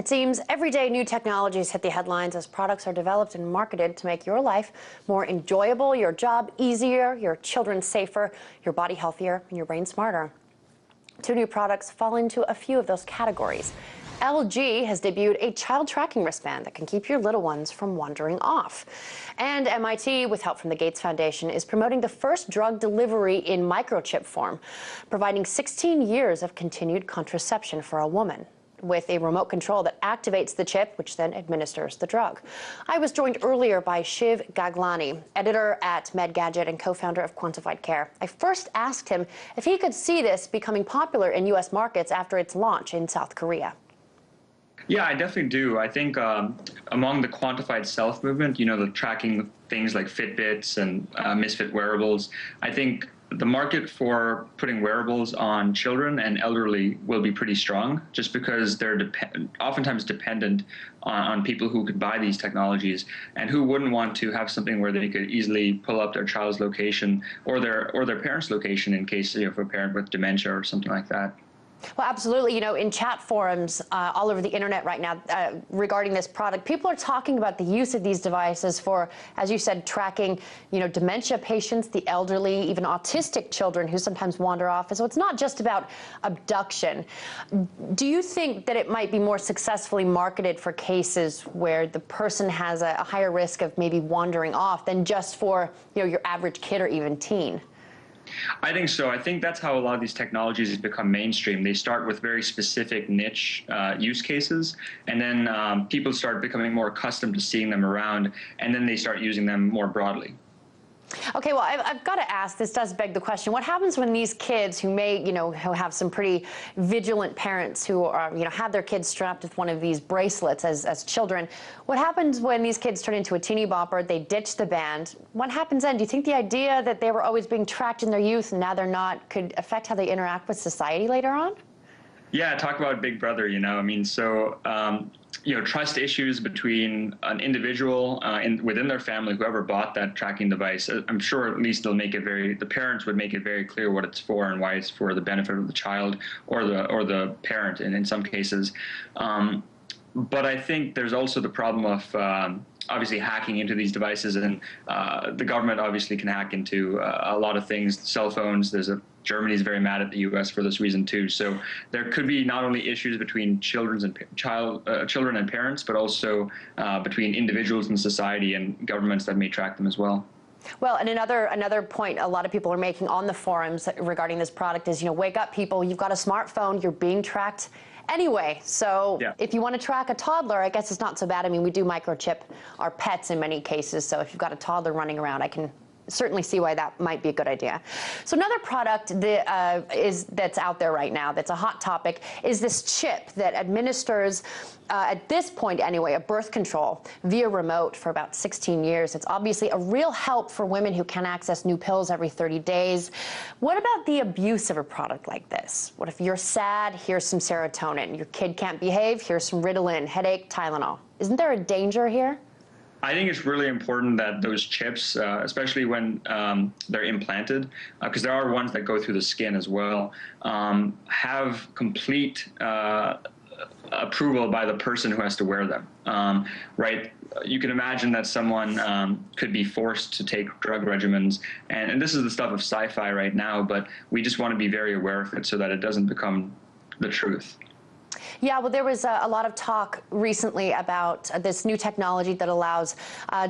It seems every day new technologies hit the headlines as products are developed and marketed to make your life more enjoyable, your job easier, your children safer, your body healthier, and your brain smarter. Two new products fall into a few of those categories. LG has debuted a child tracking wristband that can keep your little ones from wandering off. And MIT, with help from the Gates Foundation, is promoting the first drug delivery in microchip form, providing 16 years of continued contraception for a woman, with a remote control that activates the chip, which then administers the drug. I was joined earlier by Shiv Gaglani, editor at Medgadget and co-founder of Quantified Care. I first asked him if he could see this becoming popular in U.S. markets after its launch in South Korea. Yeah, I definitely do. I think among the quantified self movement, the tracking things like Fitbits and misfit wearables, I think the market for putting wearables on children and elderly will be pretty strong, just because they're oftentimes dependent on people who could buy these technologies, and who wouldn't want to have something where they could easily pull up their child's location or their parent's location in case of a parent with dementia or something like that. Well, absolutely. In chat forums all over the internet right now regarding this product, people are talking about the use of these devices for, as you said, tracking, dementia patients, the elderly, even autistic children who sometimes wander off. So it's not just about abduction. Do you think that it might be more successfully marketed for cases where the person has a higher risk of maybe wandering off than just for, your average kid or even teen? I think so. I think that's how a lot of these technologies become mainstream. They start with very specific niche use cases, and then people start becoming more accustomed to seeing them around, and then they start using them more broadly. Okay, well, I've got to ask, this does beg the question, what happens when these kids who may, who have some pretty vigilant parents who are, have their kids strapped with one of these bracelets as children, what happens when these kids turn into a teeny bopper, they ditch the band? What happens then? Do you think the idea that they were always being tracked in their youth and now they're not could affect how they interact with society later on? Yeah, talk about Big Brother, trust issues between an individual within their family, whoever bought that tracking device. I'm sure at least the parents would make it very clear what it's for and why it's for the benefit of the child or the parent in some cases. But I think there's also the problem of obviously hacking into these devices, and the government obviously can hack into a lot of things, cell phones. Germany's very mad at the U.S. for this reason too. So there could be not only issues between children and parents, but also between individuals in society and governments that may track them as well. Well, and another point a lot of people are making on the forums regarding this product is, wake up, people, you've got a smartphone, you're being tracked anyway. So yeah. If you want to track a toddler, I guess it's not so bad. I mean, we do microchip our pets in many cases. So if you've got a toddler running around, I can certainly see why that might be a good idea. So another product that's out there right now that's a hot topic is this chip that administers, at this point anyway, a birth control via remote for about 16 years. It's obviously a real help for women who can't access new pills every 30 days. What about the abuse of a product like this? What if you're sad? Here's some serotonin. Your kid can't behave? Here's some Ritalin, headache, Tylenol. Isn't there a danger here? I think it's really important that those chips, especially when they're implanted, because there are ones that go through the skin as well, have complete approval by the person who has to wear them, right? You can imagine that someone could be forced to take drug regimens, and this is the stuff of sci-fi right now, but we just want to be very aware of it so that it doesn't become the truth. Yeah, well, there was a lot of talk recently about this new technology that allows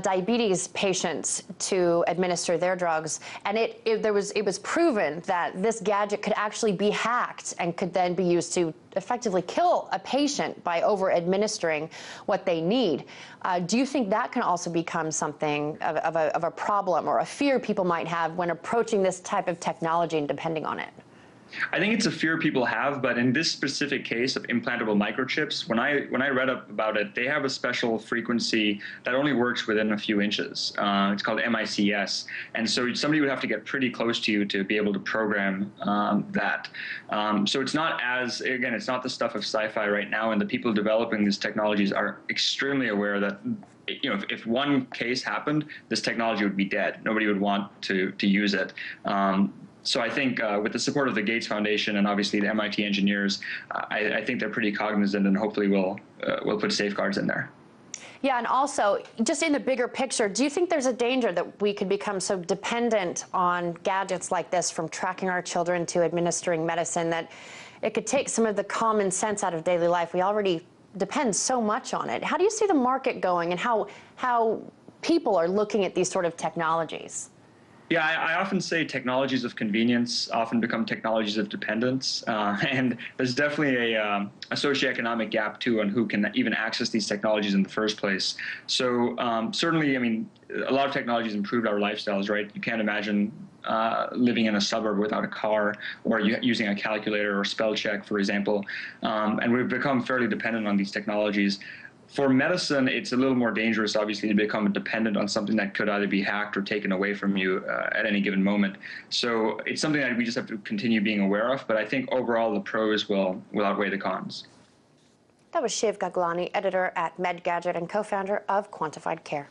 diabetes patients to administer their drugs, and it was proven that this gadget could actually be hacked and could then be used to effectively kill a patient by over-administering what they need. Do you think that can also become something of a problem or a fear people might have when approaching this type of technology and depending on it? I think it's a fear people have, but in this specific case of implantable microchips, when I read up about it, they have a special frequency that only works within a few inches. It's called MICS, and so somebody would have to get pretty close to you to be able to program that. So it's not it's not the stuff of sci-fi right now, and the people developing these technologies are extremely aware that if one case happened, this technology would be dead. Nobody would want to use it. So I think with the support of the Gates Foundation and obviously the MIT engineers, I think they're pretty cognizant, and hopefully we'll put safeguards in there. Yeah, and also, just in the bigger picture, do you think there's a danger that we could become so dependent on gadgets like this, from tracking our children to administering medicine, that it could take some of the common sense out of daily life? We already depend so much on it. How do you see the market going, and how people are looking at these sort of technologies? Yeah, I often say technologies of convenience often become technologies of dependence, and there's definitely a socioeconomic gap too on who can even access these technologies in the first place. So certainly, I mean, a lot of technologies improved our lifestyles, right? You can't imagine living in a suburb without a car, or using a calculator or spell check, for example, and we've become fairly dependent on these technologies. For medicine, it's a little more dangerous, obviously, to become dependent on something that could either be hacked or taken away from you at any given moment. So it's something that we just have to continue being aware of. But I think overall, the pros will outweigh the cons. That was Shiv Gaglani, editor at Medgadget and co-founder of Quantified Care.